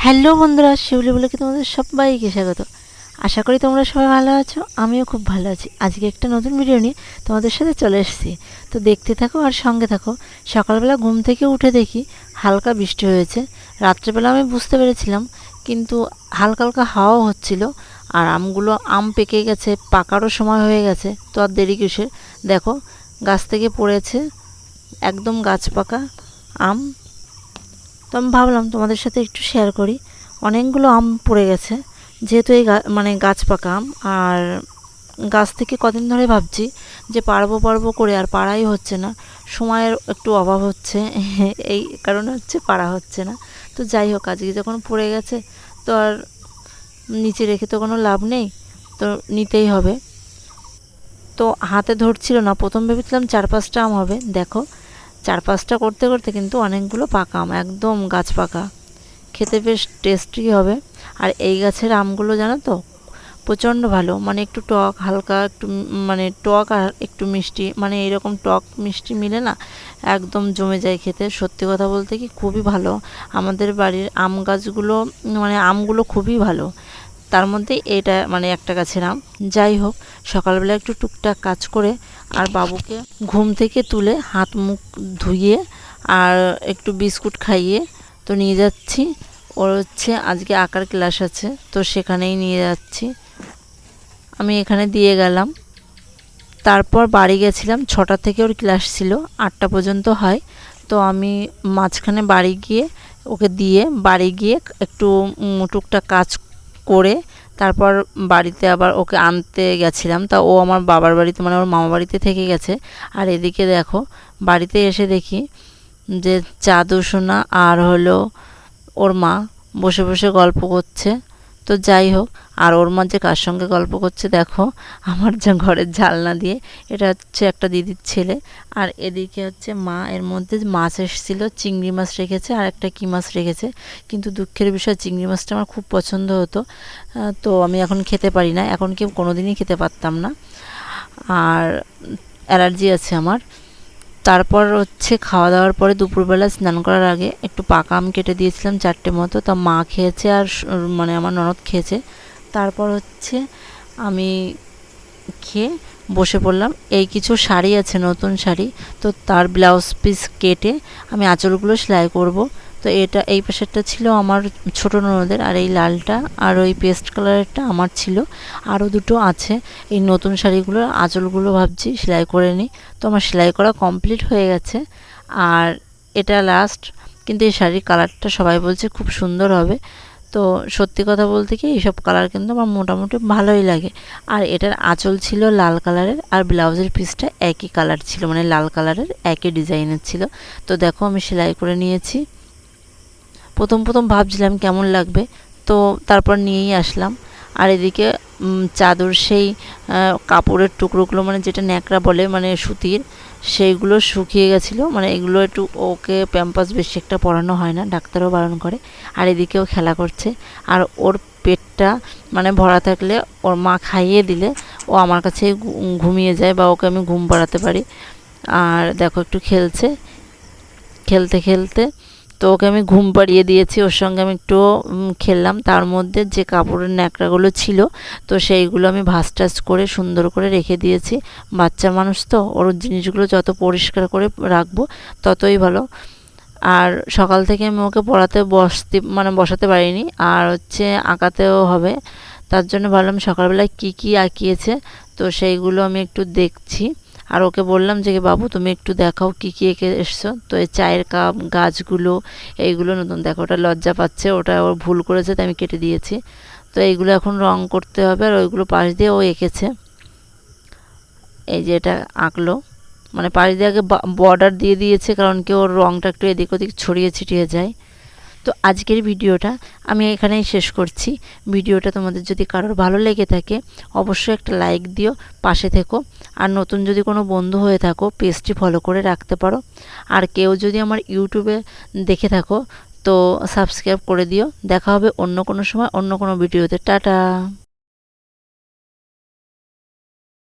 Hello বন্ধুরা, শিউলি বলে কি তোমাদের সবাইকে স্বাগত। আশা করি তোমরা সবাই ভালো আছো, আমিও খুব ভালো আছি। আজকে একটা নতুন ভিডিও নিয়ে তোমাদের সাথে চলে এসেছি, তো দেখতে থাকো আর সঙ্গে থাকো। সকালবেলা ঘুম থেকে উঠে দেখি হালকা বৃষ্টি হয়েছে। রাত্রেবেলা আমি বুঝতে পেরেছিলাম, কিন্তু হালকা হালকা হাওয়াও হচ্ছিল। আর আম পেকে গেছে, পাকারও সময় হয়ে গেছে, তো আর দেরি কিসের। দেখো, গাছ থেকে পড়েছে একদম গাছ পাকা আম। তো আমি ভাবলাম তোমাদের সাথে একটু শেয়ার করি। অনেকগুলো আম পড়ে গেছে, যেহেতু এই গাছ পাকা আম। আর গাছ থেকে কদিন ধরে ভাবছি যে পারবো করে, আর পাড়াই হচ্ছে না। সময়ের একটু অভাব হচ্ছে এই কারণে হচ্ছে পাড়া হচ্ছে না। তো যাই হোক, আজকে যখন পড়ে গেছে তো আর নিচে রেখে তো কোনো লাভ নেই, তো নিতেই হবে। তো হাতে ধরছিল না, প্রথম ভেবেছিলাম 4-5টা আম হবে। দেখো, 4-5টা করতে করতে কিন্তু অনেকগুলো পাকা আম, একদম গাছ পাকা। খেতে বেশ টেস্টি হবে। আর এই গাছের আমগুলো জানো তো, প্রচণ্ড ভালো। মানে একটু টক, হালকা একটু মানে টক আর একটু মিষ্টি, মানে এরকম টক মিষ্টি মিলে না, একদম জমে যায় খেতে। সত্যি কথা বলতে কি, খুবই ভালো। আমাদের বাড়ির আম গাছগুলো, মানে আমগুলো খুবই ভালো। তার মধ্যে এটা মানে একটা গাছের আম। যাই হোক, সকালবেলা একটু টুকটাক কাজ করে আর বাবুকে ঘুম থেকে তুলে হাত মুখ ধুইয়ে আর একটু বিস্কুট খাইয়ে তো নিয়ে যাচ্ছি। ওর হচ্ছে আজকে আঁকার ক্লাস আছে, তো সেখানেই নিয়ে যাচ্ছি। আমি এখানে দিয়ে গেলাম। তারপর বাড়ি গেছিলাম, 6টা থেকে ওর ক্লাস ছিল, 8টা পর্যন্ত হয়। তো আমি মাঝখানে বাড়ি গিয়ে ওকে দিয়ে বাড়ি গিয়ে একটু টুকটাক কাজ করে তারপর বাড়িতে আবার ওকে আনতে গেছিলাম। তা ও আমার বাবার বাড়িতে, মানে ওর মামা বাড়িতে থেকে গেছে। আর এদিকে দেখো, বাড়িতে এসে দেখি যে চাদু সোনা আর হলো ওর মা বসে বসে গল্প করছে। তো যাই হোক, আর ওর মা যে কার সঙ্গে গল্প করছে দেখো, আমার যা ঘরের জানলা দিয়ে। এটা হচ্ছে একটা দিদির ছেলে। আর এদিকে হচ্ছে মা, এর মধ্যে মাছ এসেছিলো, চিংড়ি মাছ রেখেছে আর একটা কী মাছ রেখেছে। কিন্তু দুঃখের বিষয়, চিংড়ি মাছটা আমার খুব পছন্দ হতো, তো আমি এখন খেতে পারি না। এখন কি কোনো দিনই খেতে পারতাম না, আর অ্যালার্জি আছে আমার। তারপর হচ্ছে খাওয়া দাওয়ার পরে দুপুরবেলা স্নান করার আগে একটু পাকা আম কেটে দিয়েছিলাম 4টে মতো। তা মা খেয়েছে আর মানে আমার ননদ খেয়েছে। তারপর হচ্ছে আমি খেয়ে বসে পড়লাম। এই কিছু শাড়ি আছে, নতুন শাড়ি, তো তার ব্লাউজ পিস কেটে আমি আঁচলগুলো সেলাই করব। তো এটা এই পাশেরটা ছিল আমার ছোটো ননদের, আর এই লালটা আর ওই পেস্ট কালারেরটা আমার ছিল। আরও দুটো আছে। এই নতুন শাড়িগুলোর আঁচলগুলো ভাবছি সেলাই করে নিই। তো আমার সেলাই করা কমপ্লিট হয়ে গেছে, আর এটা লাস্ট। কিন্তু এই শাড়ির কালারটা সবাই বলছে খুব সুন্দর হবে। তো সত্যি কথা বলতে কি, এইসব কালার কিন্তু আমার মোটামুটি ভালোই লাগে। আর এটার আঁচল ছিল লাল কালারের, আর ব্লাউজের পিসটা একই কালার ছিল, মানে লাল কালারের একই ডিজাইনের ছিল। তো দেখো, আমি সেলাই করে নিয়েছি। প্রথম ভাবছিলাম কেমন লাগবে, তো তারপর নিয়েই আসলাম। আর এদিকে চাদর, সেই কাপড়ের টুকরোগুলো, মানে যেটা ন্যাকড়া বলে, মানে সুতির, সেইগুলো শুকিয়ে গেছিলো। মানে এগুলো একটু, ওকে প্যাম্পাস বেশি একটা পরানো হয় না, ডাক্তারও বারণ করে। আর এদিকেও খেলা করছে। আর ওর পেটটা মানে ভরা থাকলে, ওর মা খাইয়ে দিলে ও আমার কাছে ঘুমিয়ে যায়, বা ওকে আমি ঘুম পাড়াতে পারি। আর দেখো, একটু খেলছে, খেলতে খেলতে তো ওকে আমি ঘুম পাড়িয়ে দিয়েছি। ওর সঙ্গে আমি একটু খেললাম। তার মধ্যে যে কাপড়ের ন্যাকড়াগুলো ছিল, তো সেইগুলো আমি ভাঁজ টাজ করে সুন্দর করে রেখে দিয়েছি। বাচ্চা মানুষ তো, ওর জিনিসগুলো যত পরিষ্কার করে রাখবো ততই ভালো। আর সকাল থেকে আমি ওকে পড়াতে বসাতে পারিনি, আর হচ্ছে আঁকাতেও হবে। তার জন্য ভাবলাম সকালবেলায় কী আঁকিয়েছে, তো সেইগুলো আমি একটু দেখছি। আর ওকে বললাম যে বাবু, তুমি একটু দেখাও কী এঁকে এসছো। তো এই চায়ের কাপ, গাছগুলো, এইগুলো নতুন। দেখো, ওটা লজ্জা পাচ্ছে, ওটা ওর ভুল করেছে, তাই আমি কেটে দিয়েছি। তো এইগুলো এখন রং করতে হবে। আর ওইগুলো পাশ দিয়ে ও এঁকেছে। এই যে এটা আঁকলো, মানে পাশ দিয়ে আগে বর্ডার দিয়ে দিয়েছে, কারণ কি ওর রঙটা একটু এদিক ওদিক ছড়িয়ে ছিটিয়ে যায়। তো আজকের ভিডিওটা আমি এখানেই শেষ করছি। ভিডিওটা তোমাদের যদি কারোর ভালো লেগে থাকে, অবশ্যই একটা লাইক দিও, পাশে থেকো। আর নতুন যদি কোনো বন্ধু হয়ে থাকো, পেজটি ফলো করে রাখতে পারো। আর কেউ যদি আমার ইউটিউবে দেখে থাকো, তো সাবস্ক্রাইব করে দিও। দেখা হবে অন্য কোনো সময় অন্য কোনো ভিডিওতে। টাটা।